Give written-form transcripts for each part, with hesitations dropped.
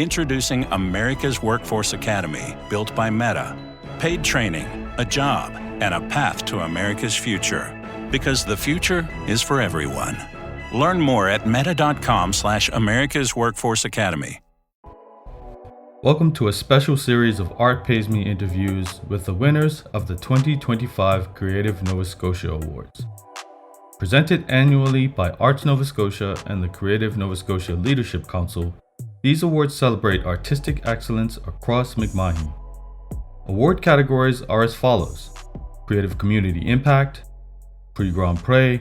Introducing America's Workforce Academy, built by Meta. Paid training, a job, and a path to America's future. Because the future is for everyone. Learn more at meta.com/America's Workforce Academy. Welcome to a special series of Art Pays Me interviews with the winners of the 2025 Creative Nova Scotia Awards. Presented annually by Arts Nova Scotia and the Creative Nova Scotia Leadership Council, these awards celebrate artistic excellence across McMahon. Award categories are as follows: Creative Community Impact, Prix Grand-Pré,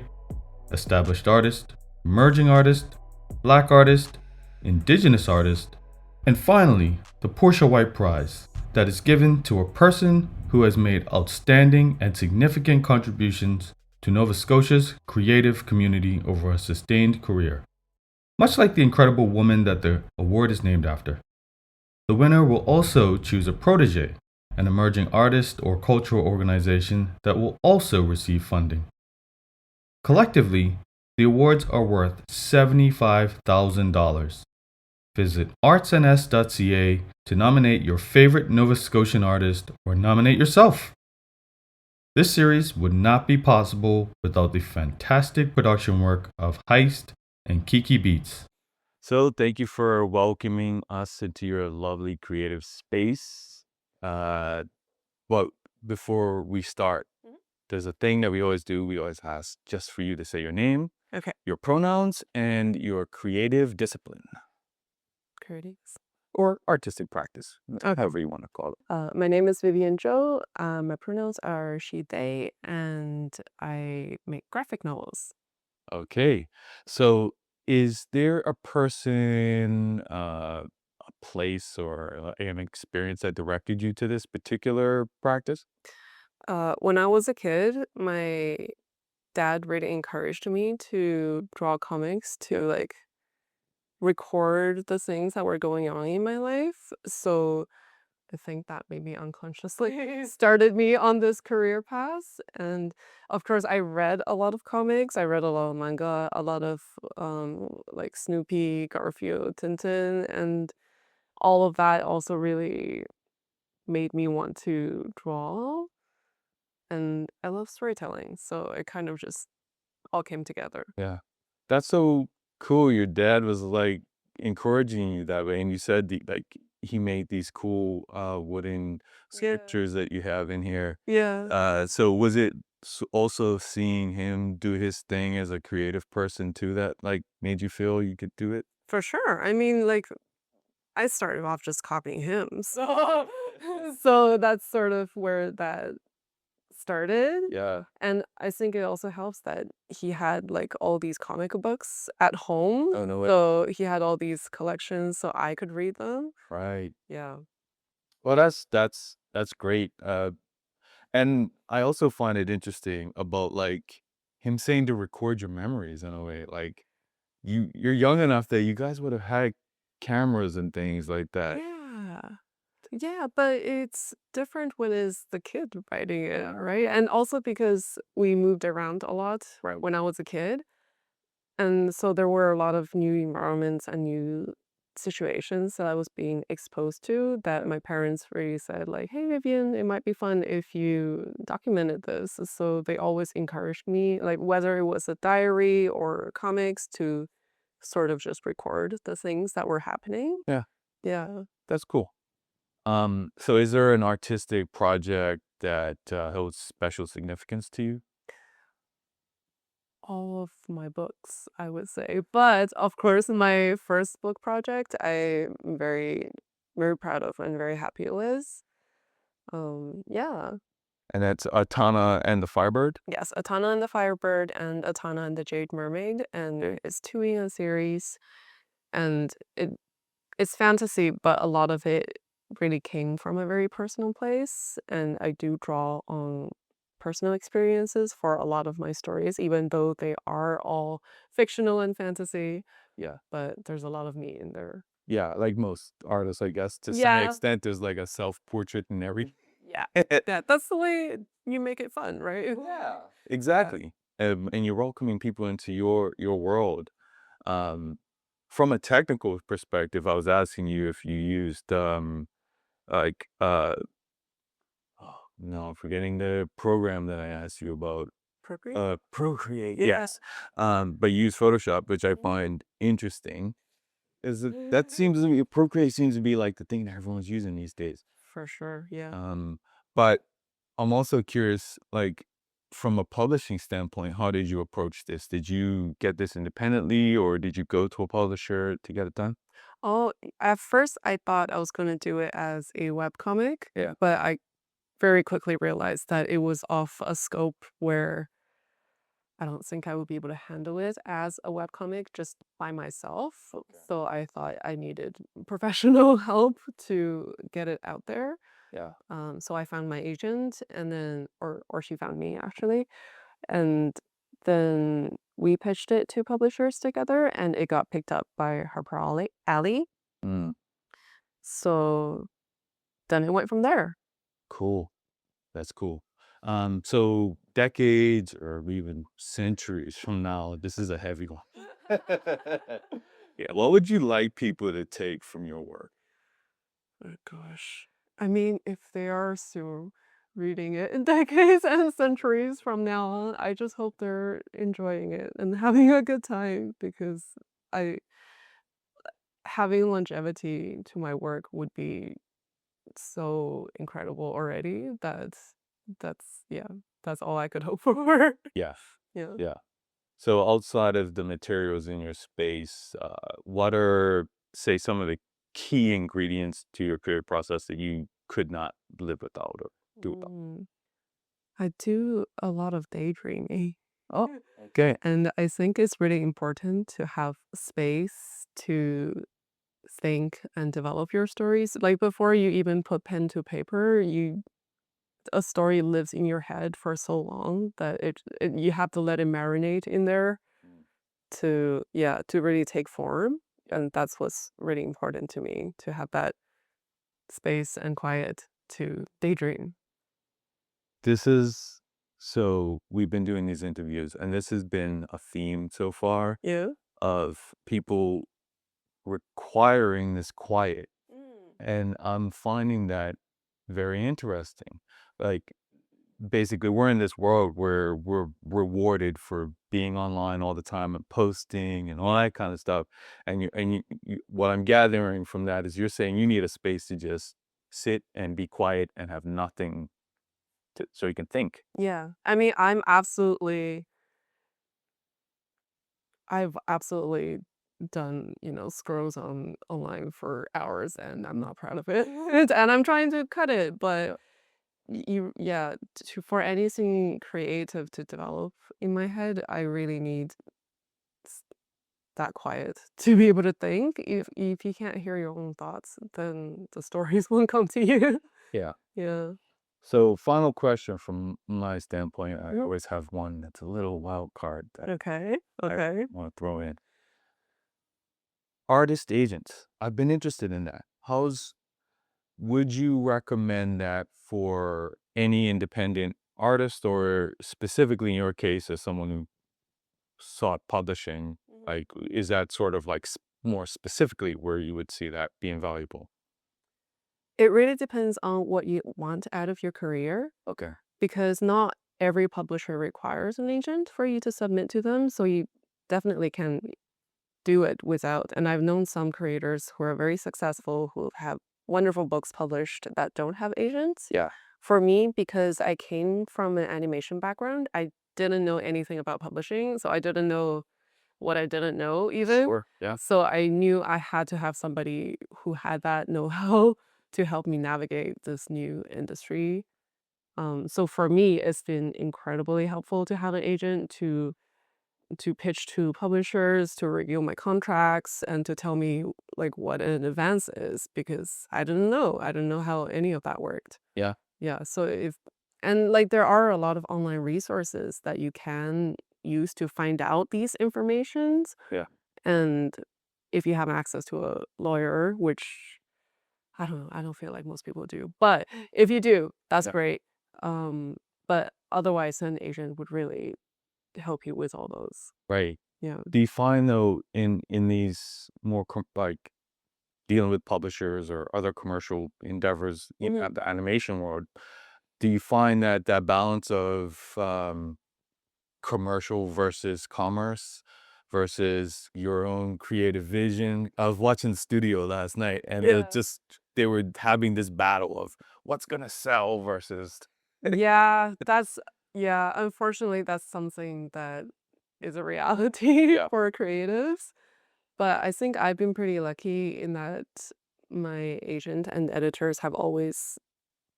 Established Artist, Emerging Artist, Black Artist, Indigenous Artist, and finally, the Portia White Prize that is given to a person who has made outstanding and significant contributions to Nova Scotia's creative community over a sustained career. Much like the incredible woman that the award is named after. The winner will also choose a protege, an emerging artist or cultural organization that will also receive funding. Collectively, the awards are worth $75,000. Visit artsns.ca to nominate your favorite Nova Scotian artist or nominate yourself. This series would not be possible without the fantastic production work of Heist and Kiki Beats. So thank you for welcoming us into your lovely creative space. Well, before we start, there's a thing that we always do. We always ask just for you to say your name, Okay. your pronouns, and your creative discipline Curtis. or artistic practice, Okay. however you want to call it. My name is Vivian Zhou. My pronouns are she, they, and I make graphic novels. Okay. So is there a person, a place, or an experience that directed you to this particular practice? When I was a kid, my dad really encouraged me to draw comics, to record the things that were going on in my life. So I think that maybe unconsciously started me on this career path. And of course, I read a lot of comics. I read a lot of manga, a lot of like Snoopy, Garfield, Tintin, and all of that also really made me want to draw. And I love storytelling, so it kind of just all came together. Yeah. That's so cool. Your dad was like encouraging you that way. And you said he made these cool wooden Yeah. sculptures that you have in here. Yeah. So was it also seeing him do his thing as a creative person too that like made you feel you could do it? For sure. I mean, I started off just copying him. So that's sort of where that started. Yeah. And I think it also helps that he had all these comic books at home. Oh, no way. So he had all these collections so I could read them. Right. Yeah. Well, that's great. And I also find it interesting about like him saying to record your memories in a way. Like you're young enough that you guys would have had cameras and things like that. Yeah. Yeah, but it's different when it's the kid writing it, right? And also because we moved around a lot Right. when I was a kid. And so there were a lot of new environments and new situations that I was being exposed to that my parents really said, hey, Vivian, it might be fun if you documented this. So they always encouraged me, whether it was a diary or comics, to sort of just record the things that were happening. Yeah. Yeah. That's cool. So is there an artistic project that holds special significance to you? All of my books, I would say. But of course, my first book project, I'm very, very proud of and very happy with. Yeah. And that's Atana and the Firebird? Yes, Atana and the Firebird and Atana and the Jade Mermaid, and it's two in a series. And it's fantasy, but a lot of it really came from a very personal place, and I do draw on personal experiences for a lot of my stories, even though they are all fictional and fantasy. Yeah. But there's a lot of me in there. Yeah, like most artists, I guess, to some Yeah. extent, there's like a self-portrait and everything. Yeah. That's the way you make it fun, right? Yeah, exactly. And you're welcoming people into your world. Um, from a technical perspective, I was asking you if you used like oh, no, I'm forgetting the program that I asked you about. Procreate? Procreate, Yeah. yes. But you use Photoshop, which I Mhm. find interesting. Is it that seems to be Procreate seems to be like the thing that everyone's using these days. For sure, yeah. But I'm also curious, like from a publishing standpoint, how did you approach this? Did you get this independently or did you go to a publisher to get it done? Oh, at first I thought I was gonna do it as a webcomic, Yeah. but I very quickly realized that it was off a scope where I don't think I would be able to handle it as a webcomic just by myself. Okay. So I thought I needed professional help to get it out there. Yeah. So I found my agent and then, or she found me actually. And then we pitched it to publishers together and it got picked up by Harper Alley. Mm, So then it went from there. cool. That's cool. So decades or even centuries from now, this is a heavy one. Yeah. What would you like people to take from your work? Oh gosh. I mean, if they are still reading it in decades and centuries from now on, I just hope they're enjoying it and having a good time because I having longevity to my work would be so incredible already that that's yeah, that's all I could hope for. Yeah. Yeah. Yeah. So outside of the materials in your space, what are, say, some of the key ingredients to your creative process that you could not live without or do without? Mm. I do a lot of daydreaming. Oh, okay. And I think it's really important to have space to think and develop your stories. Like before you even put pen to paper, a story lives in your head for so long that you have to let it marinate in there Mm. to really take form. And that's what's really important to me, to have that space and quiet to daydream. This is so we've been doing these interviews, and this has been a theme so far Yeah. of people requiring this quiet. Mm. And I'm finding that very interesting. Like, basically, we're in this world where we're rewarded for being online all the time and posting and all that kind of stuff. What I'm gathering from that is you're saying you need a space to just sit and be quiet and have nothing to, so you can think. Yeah. I mean, I've absolutely done, scrolls on online for hours and I'm not proud of it. And I'm trying to cut it, but yeah, for anything creative to develop in my head, I really need s- that quiet to be able to think. If you can't hear your own thoughts, then the stories won't come to you. Yeah. Yeah. So, final question from my standpoint, I always have one that's a little wild card that Okay. I Okay. want to throw in. Artist agents. I've been interested in that. Would you recommend that for any independent artist, or specifically in your case, as someone who sought publishing, like, is that sort of like more specifically where you would see that being valuable? It really depends on what you want out of your career, Okay. because not every publisher requires an agent for you to submit to them. So you definitely can do it without. And I've known some creators who are very successful who have wonderful books published that don't have agents. Yeah. For me, because I came from an animation background, I didn't know anything about publishing. So I didn't know what I didn't know even. Sure. Yeah. So I knew I had to have somebody who had that know-how to help me navigate this new industry. So for me, it's been incredibly helpful to have an agent to pitch to publishers, to review my contracts, and to tell me like what an advance is because I didn't know. I didn't know how any of that worked. Yeah. Yeah. So if and like there are a lot of online resources that you can use to find out these informations. Yeah. And if you have access to a lawyer, which I don't know, I don't feel like most people do, but if you do, that's Yeah. great. But otherwise, an agent would really help you with all those. Right. Yeah. Do you find though in these more like dealing with publishers or other commercial endeavors in Mhm. the animation world, do you find that that balance of commercial versus commerce versus your own creative vision? I was watching Studio last night, and it was Yeah. just they were having this battle of what's gonna sell versus Yeah, unfortunately, that's something that is a reality yeah. for creatives. But I think I've been pretty lucky in that my agent and editors have always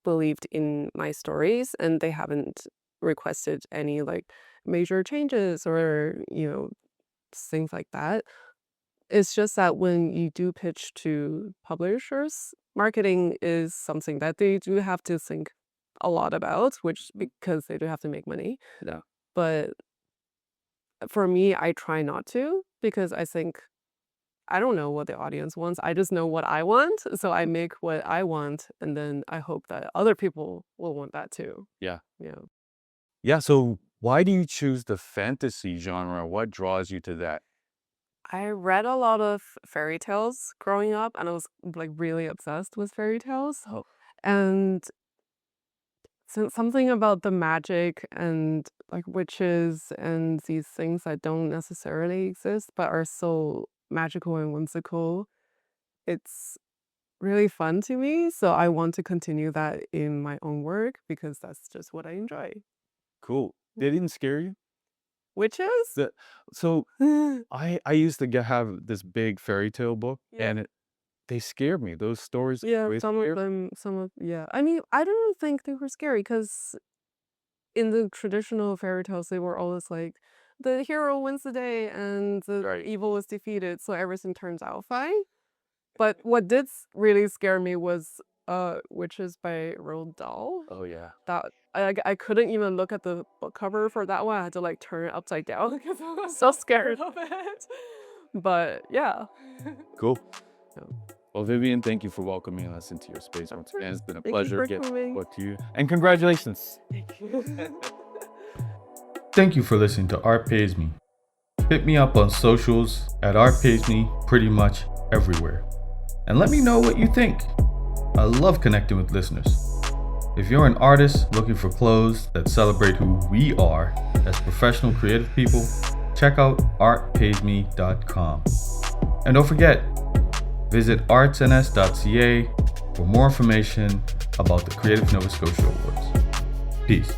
believed in my stories and they haven't requested any like major changes or, things like that. It's just that when you do pitch to publishers, marketing is something that they do have to think a lot about, which because they do have to make money. Yeah. But for me, I try not to because I think I don't know what the audience wants. I just know what I want. So I make what I want and then I hope that other people will want that too. Yeah. Yeah. Yeah. So why do you choose the fantasy genre? What draws you to that? I read a lot of fairy tales growing up and I was like really obsessed with fairy tales. Oh, And so something about the magic and like witches and these things that don't necessarily exist but are so magical and whimsical. It's really fun to me. So I want to continue that in my own work because that's just what I enjoy. cool. They didn't scare you? Witches? The, so Yeah. I used to have this big fairy tale book, and they scared me. Those stories Yeah, always some of scared me. them, yeah. I mean, I don't think they were scary because in the traditional fairy tales, they were always like, the hero wins the day and the Right. evil is defeated, so everything turns out fine. But what did really scare me was Witches by Roald Dahl. Oh yeah. That I couldn't even look at the book cover for that one. I had to like turn it upside down because I was so scared of it. But yeah. Cool. Yeah. Well, Vivian, thank you for welcoming us into your space once again. It's been a Thank you pleasure for getting coming. to talk to you. And congratulations. Thank you. Thank you for listening to Art Pays Me. Hit me up on socials at Art Pays Me pretty much everywhere. And let me know what you think. I love connecting with listeners. If you're an artist looking for clothes that celebrate who we are as professional creative people, check out artpaysme.com. And don't forget, visit artsns.ca for more information about the Creative Nova Scotia Awards. Peace.